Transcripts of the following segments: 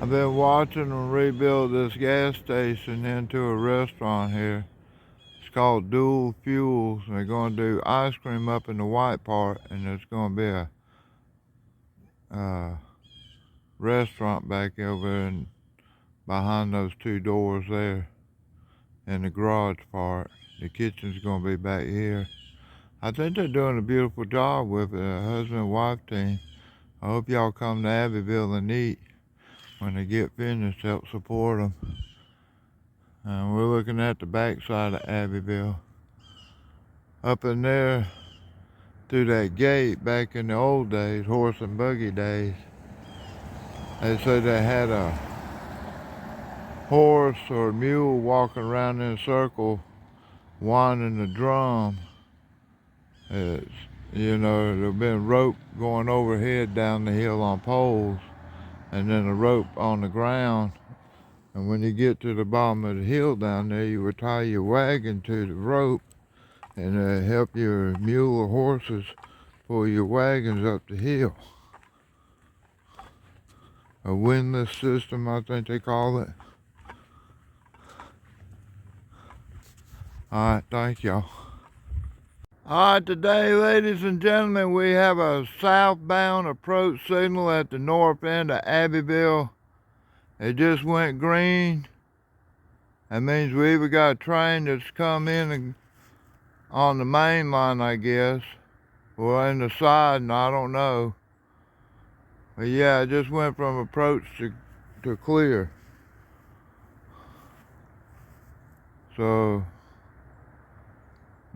I've been watching them rebuild this gas station into a restaurant here. It's called Dual Fuels, and they're going to do ice cream up in the white part, and there's going to be a restaurant back over and behind those two doors there in the garage part. The kitchen's going to be back here. I think they're doing a beautiful job with it, a husband and wife team. I hope y'all come to Abbyville and eat when they get finished, help support them. And we're looking at the back side of Abbyville. Up in there, through that gate, back in the old days, horse and buggy days, they said they had a horse or a mule walking around in a circle, winding the drum. It's, you know, there've been rope going overhead down the hill on poles, and then a rope on the ground. And when you get to the bottom of the hill down there, you would tie your wagon to the rope and help your mule or horses pull your wagons up the hill. A windlass system, I think they call it. All right, thank y'all. All right, today, ladies and gentlemen, we have a southbound approach signal at the north end of Abbyville. It just went green. That means we either got a train that's come in on the main line, I guess, or in the side, and I don't know. But yeah, it just went from approach to clear. So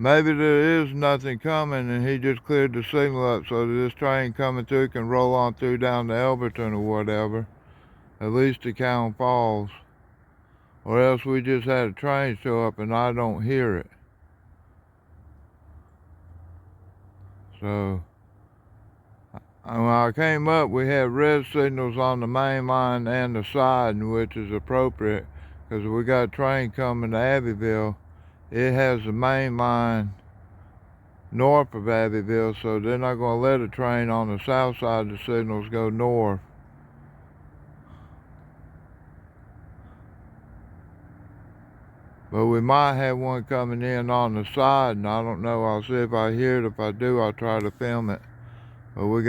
maybe there is nothing coming and he just cleared the signal up so that this train coming through can roll on through down to Elberton or whatever, at least to Cowan Falls. Or else we just had a train show up and I don't hear it. So when I came up, we had red signals on the main line and the side, which is appropriate because we got a train coming to Abbyville. It has the main line north of Abbyville, so they're not going to let a train on the south side of the signals go north. But we might have one coming in on the side, and I don't know. I'll see if I hear it. If I do, I'll try to film it. But we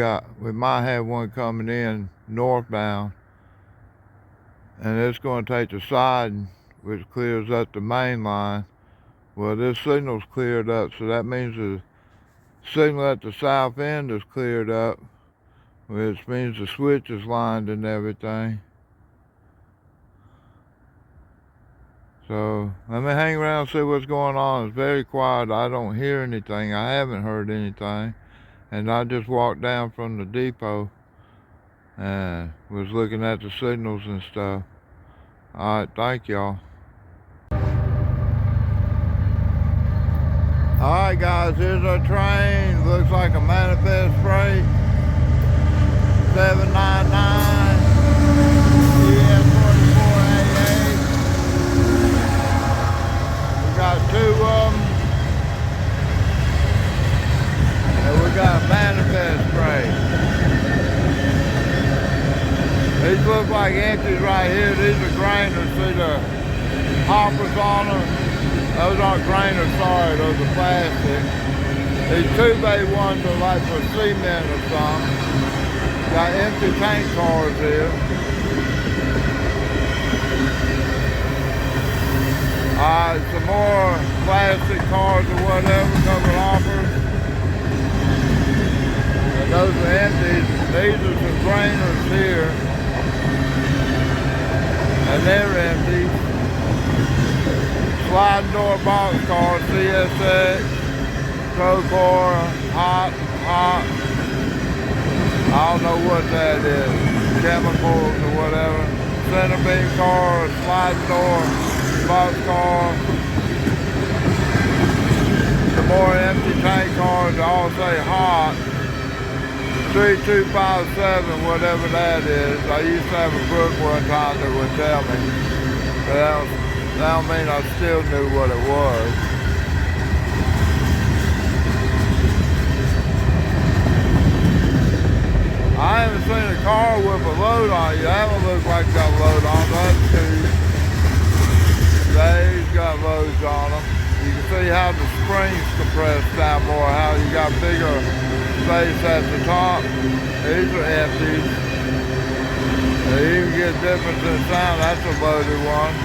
might have one coming in northbound, and it's going to take the side, which clears up the main line. Well, this signal's cleared up, so that means the signal at the south end is cleared up, which means the switch is lined and everything. So let me hang around and see what's going on. It's very quiet. I don't hear anything. I haven't heard anything. And I just walked down from the depot and was looking at the signals and stuff. All right, thank y'all. Alright guys, here's our train. Looks like a manifest freight. 799 ES4488. We got two of them. And we got a manifest freight. These look like empties right here. These are grainers. See the hoppers on them? Those aren't grainers, sorry, those are plastic. These 2-bay ones are like for cement or something. Got empty tank cars here. Some more plastic cars or whatever, covered hoppers. And those are empties. These are some grainers here. And they're empty. Sliding door boxcar, CSX, Procor, hot. I don't know what that is, chemicals or whatever. Center beam car, sliding door boxcar. Some more empty tank cars, they all say hot. 3257, whatever that is. I used to have a book one time that would tell me. But that don't mean I still knew what it was. I haven't seen a car with a load on it. That one looks like it's got a load on that too. They've got loads on them. You can see how the springs compress down more, how you got bigger space at the top. These are empty. You can get difference in sound. That's a loaded one.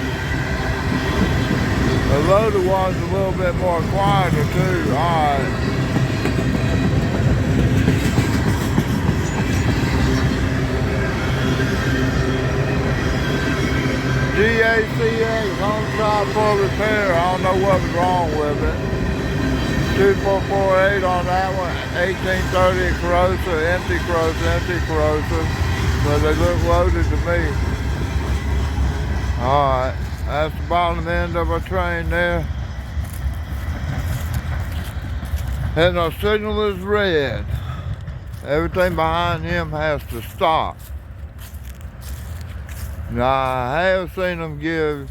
The loaded one's a little bit more quieter too. Alright. SCWX on shop for repair. I don't know what was wrong with it. 2448 on that one. 1830 corrosive, empty corrosive. But they look loaded to me. Alright, that's the bottom end of our train there. And our signal is red. Everything behind him has to stop. Now, I have seen them give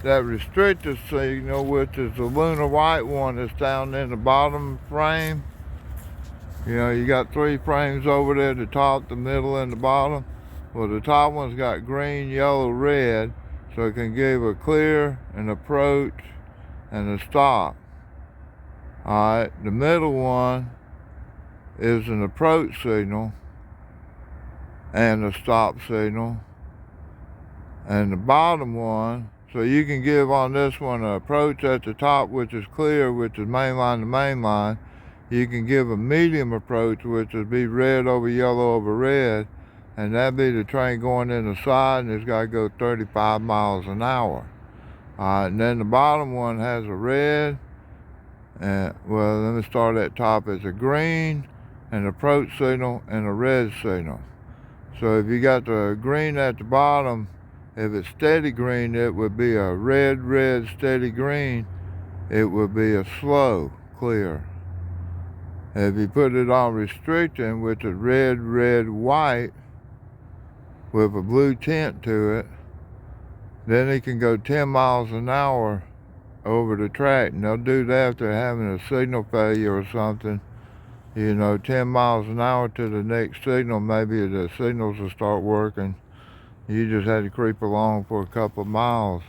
that restricted signal, which is the lunar white one that's down in the bottom frame. You know, you got 3 frames over there, the top, the middle, and the bottom. Well, the top one's got green, yellow, red, so it can give a clear, an approach, and a stop. Alright, the middle one is an approach signal and a stop signal. And the bottom one, so you can give on this one an approach at the top, which is clear, which is mainline to mainline. You can give a medium approach, which would be red over yellow over red, and that'd be the train going in the side, and it's got to go 35 miles an hour. And then the bottom one has a red, and well, let me start at top. It's a green, an approach signal, and a red signal. So if you got the green at the bottom, if it's steady green, it would be a red, red, steady green. It would be a slow, clear. If you put it on restricting, which is red, red, white, with a blue tint to it, then it can go 10 miles an hour over the track. And they'll do that if they're having a signal failure or something. You know, 10 miles an hour to the next signal, maybe the signals will start working. You just had to creep along for a couple of miles.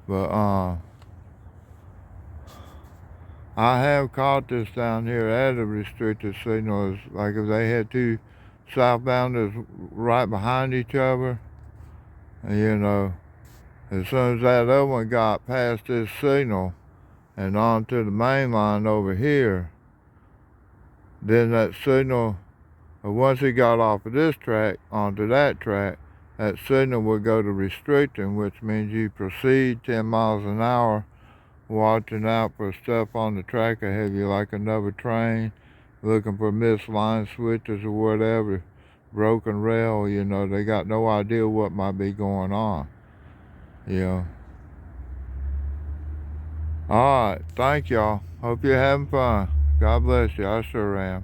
But I have caught this down here at a restricted signal. It's like if they had 2 southbounders right behind each other, and you know, as soon as that other one got past this signal and onto the main line over here, then that signal, once he got off of this track onto that track, that signal would go to restricting, which means you proceed 10 miles an hour, watching out for stuff on the track ahead of you, like another train, looking for missed line switches or whatever, broken rail. You know, they got no idea what might be going on. You know. Alright, thank y'all. Hope you're having fun. God bless you. I sure am.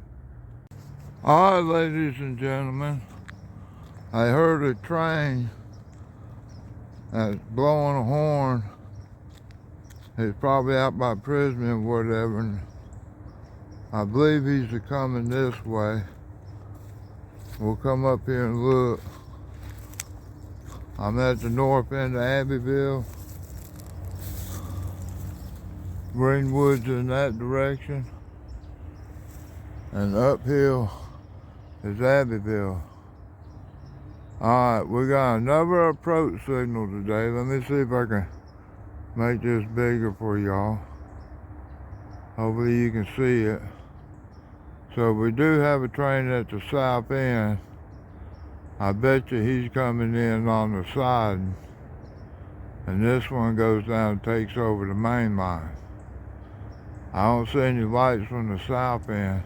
Alright, ladies and gentlemen. I heard a train that's blowing a horn. It's probably out by prison or whatever. And I believe he's coming this way. We'll come up here and look. I'm at the north end of Abbyville. Greenwood's in that direction. And uphill is Abbyville. Alright, we got another approach signal today. Let me see if I can make this bigger for y'all. Hopefully you can see it. So we do have a train at the south end. I bet you he's coming in on the side. And this one goes down and takes over the main line. I don't see any lights from the south end.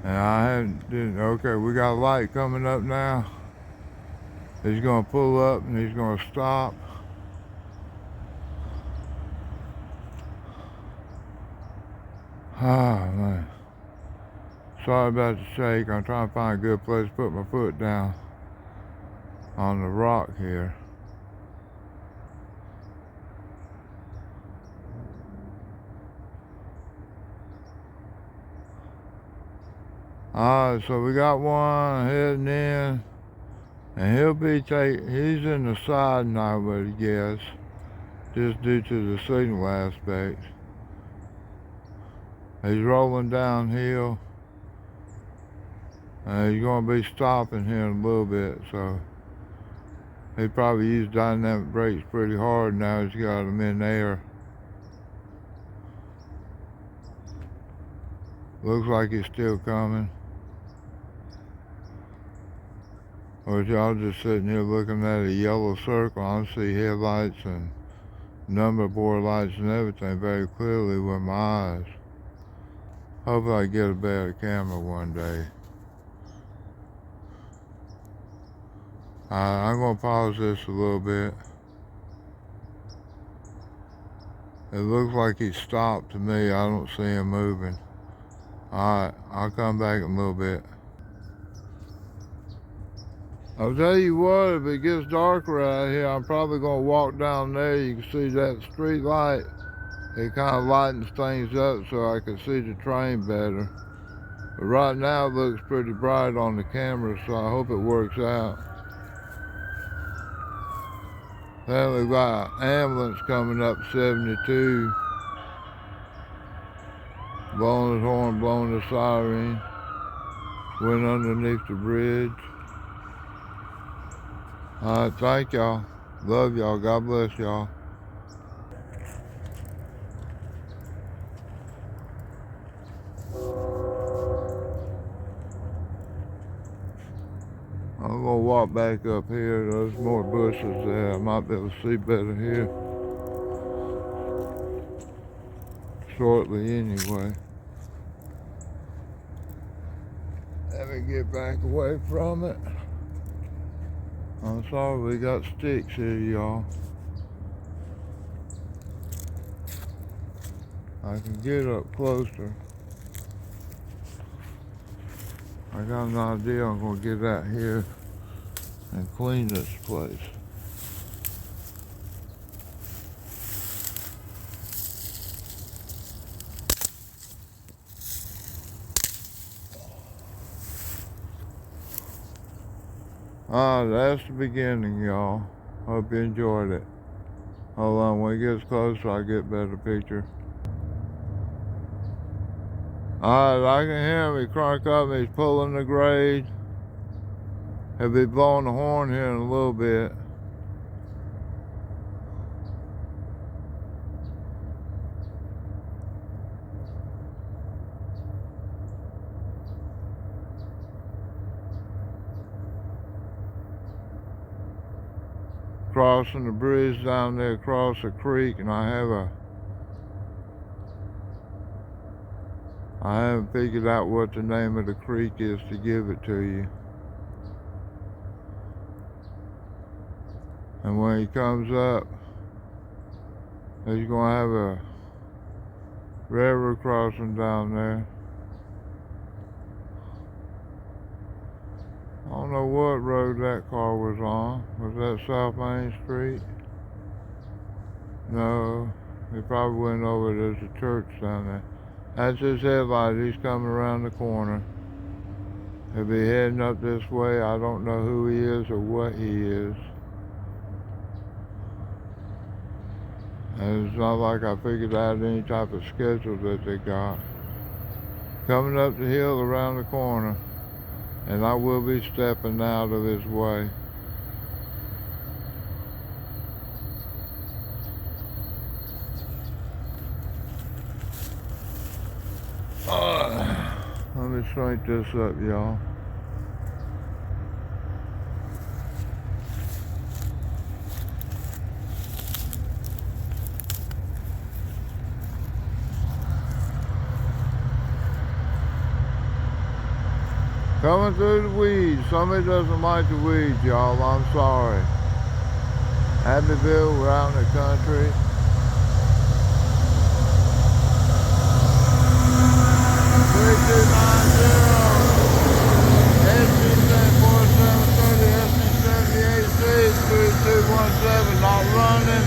And okay, we got a light coming up now. He's gonna pull up and he's gonna stop. Ah, man. Sorry about the shake. I'm trying to find a good place to put my foot down on the rock here. Alright, so we got one heading in, and he's in the side now, I would guess, just due to the signal aspect. He's rolling downhill, and he's going to be stopping here in a little bit, so he probably used dynamic brakes pretty hard now he's got them in air. Looks like he's still coming. Or y'all just sitting here looking at a yellow circle. I see headlights and number board lights and everything very clearly with my eyes. Hopefully I get a better camera one day. I'm going to pause this a little bit. It looks like he stopped to me. I don't see him moving. Alright, I'll come back in a little bit. I'll tell you what, if it gets darker out here, I'm probably going to walk down there. You can see that street light. It kind of lightens things up so I can see the train better. But right now it looks pretty bright on the camera, so I hope it works out. Then we've got an ambulance coming up 72. Blowing his horn, blowing the siren. Went underneath the bridge. Alright, thank y'all. Love y'all. God bless y'all. I'm gonna walk back up here. There's more bushes there. I might be able to see better here. Shortly anyway. Let me get back away from it. I'm sorry we got sticks here, y'all. I can get up closer. I got an idea I'm gonna get out here and clean this place. Alright, that's the beginning, y'all. Hope you enjoyed it. Hold on, when it gets closer, I'll get a better picture. Alright, I can hear him. He crank up and he's pulling the grade. He'll be blowing the horn here in a little bit. Crossing the bridge down there across the creek, and I haven't figured out what the name of the creek is to give it to you. And when he comes up, he's gonna have a railroad crossing down there. I don't know what road that car was on. Was that South Main Street? No, he probably went over. There's a church down there. That's his headlight. He's coming around the corner. He'll be heading up this way. I don't know who he is or what he is. And it's not like I figured out any type of schedule that they got. Coming up the hill around the corner. And I will be stepping out of his way. Let me shrink this up, y'all. Coming through the weeds. Somebody doesn't like the weeds, y'all. I'm sorry. Abbyville, we're out in the country. SC-4730, not running.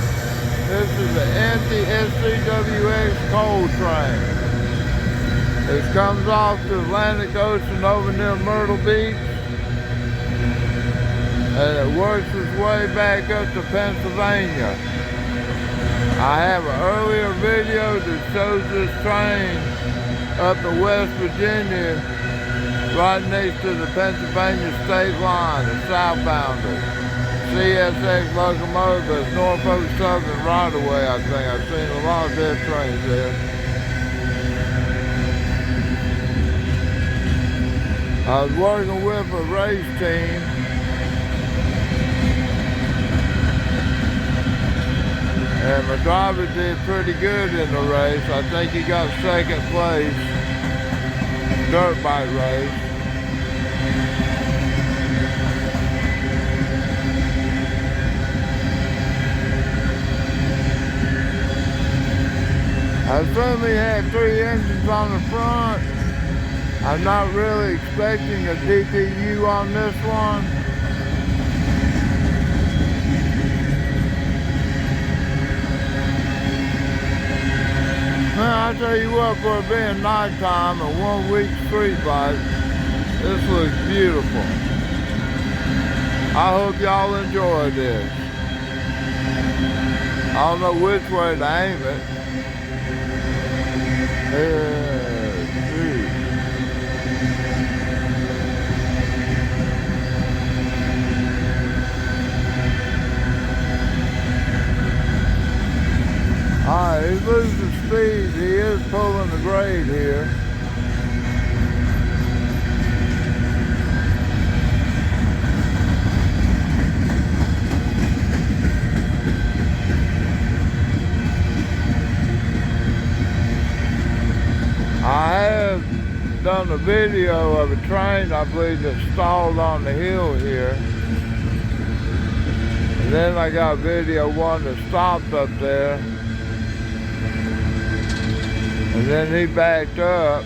This is the anti-SCWX coal train. It comes off the Atlantic Ocean over near Myrtle Beach, and it works its way back up to Pennsylvania. I have an earlier video that shows this train up in West Virginia, right next to the Pennsylvania state line, the southbounder. CSX locomotive, Norfolk Southern right away, I think. I've seen a lot of dead trains there. I was working with a race team. And my driver did pretty good in the race. I think he got second place, dirt bike race. I assume he had 3 engines on the front. I'm not really expecting a DPU on this one. Man, I tell you what, for it being nighttime and 1 week street bike, this looks beautiful. I hope y'all enjoy this. I don't know which way to aim it. Alright, he's losing speed. He is pulling the grade here. I have done a video of a train, I believe, that stalled on the hill here. And then I got a video of one that stopped up there. And then he backed up.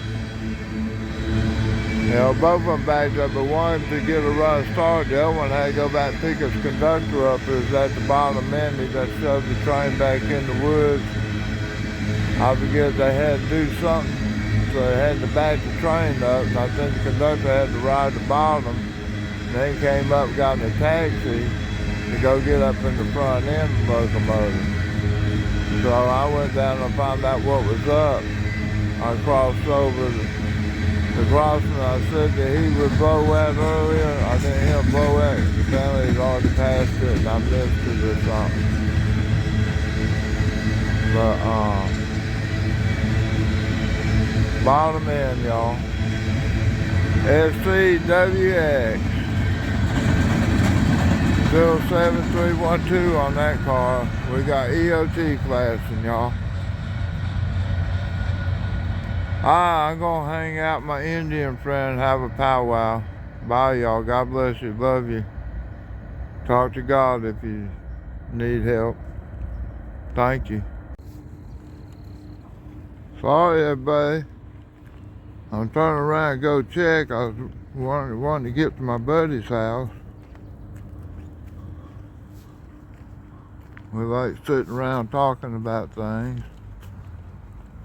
You know, both of them backed up, but one to get a run start. The other one had to go back and pick his conductor up. It was at the bottom end. He just shoved the train back in the woods. I forget they had to do something. So they had to back the train up, and I think the conductor had to ride the bottom. And then came up and got in a taxi to go get up in the front end of the locomotive. So I went down and found out what was up. I crossed over the crossing. I said that he would blow at earlier. I didn't hear him blow at. Apparently he'd already passed it and I missed it or something. But bottom end, y'all. SCWX 07312 on that car. We got EOT flashing, y'all. I'm gonna hang out with my Indian friend and have a powwow. Bye, y'all. God bless you. Love you. Talk to God if you need help. Thank you. Sorry, everybody. I'm turning around and go check. I was wanting to get to my buddy's house. We like sitting around talking about things.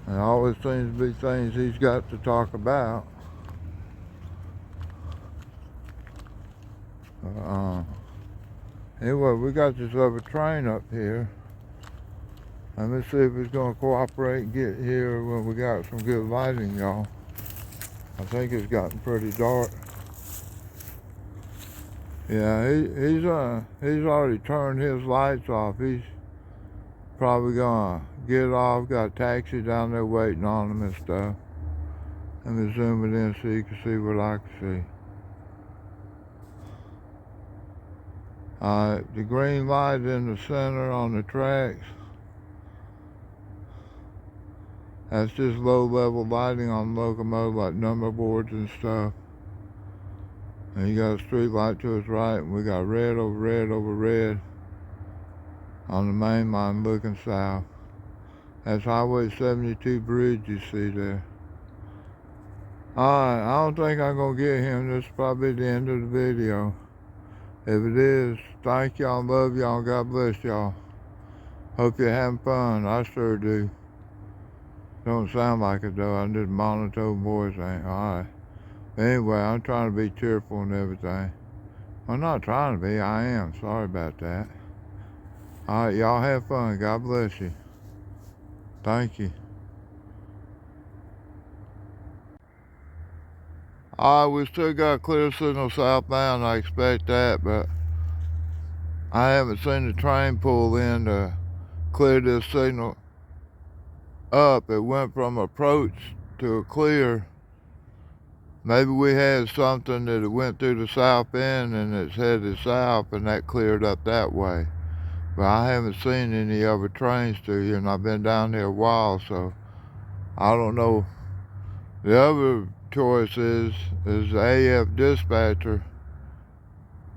And always seems to be things he's got to talk about. Anyway, we got this other train up here. Let me see if it's going to cooperate and get here when we got some good lighting, y'all. I think it's gotten pretty dark. Yeah, he's already turned his lights off. He's probably gonna get off. Got a taxi down there waiting on him and stuff. Let me zoom it in so you can see what I can see. The green light in the center on the tracks. That's just low-level lighting on the locomotive, like number boards and stuff. And you got a street light to its right, and we got red over red over red on the main line looking south. That's Highway 72 bridge you see there. Alright, I don't think I'm going to get him. This is probably the end of the video. If it is, thank y'all, love y'all, and God bless y'all. Hope you're having fun. I sure do. Don't sound like it though. I did monotone voice ain't. Alright. Anyway, I'm trying to be cheerful and everything. I'm not trying to be, I am. Sorry about that. Alright, y'all have fun. God bless you. Thank you. Alright, we still got a clear signal southbound. I expect that, but I haven't seen the train pull in to clear this signal up. It went from approach to a clear. Maybe we had something that it went through the south end and it's headed south and that cleared up that way. But I haven't seen any other trains through here and I've been down here a while, so I don't know. The other choice is the AF dispatcher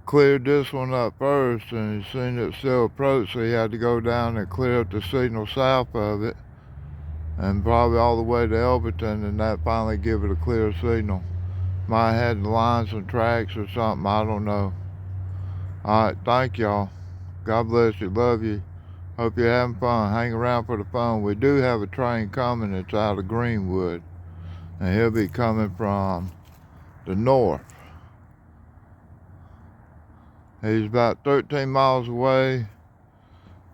cleared this one up first and he seen it still approach, so he had to go down and clear up the signal south of it and probably all the way to Elberton, and that finally give it a clear signal. Might have had to line some tracks or something, I don't know. Alright, thank y'all. God bless you, love you. Hope you're having fun. Hang around for the phone. We do have a train coming that's out of Greenwood, and he'll be coming from the north. He's about 13 miles away.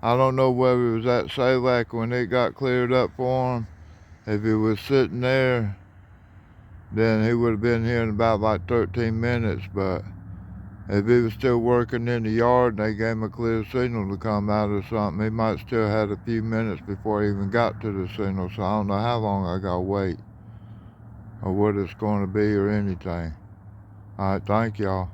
I don't know whether he was at Salak when it got cleared up for him. If he was sitting there, then he would have been here in about like 13 minutes, but if he was still working in the yard and they gave him a clear signal to come out or something, he might still had a few minutes before he even got to the signal, so I don't know how long I gotta wait or what it's going to be or anything. Alright, thank y'all.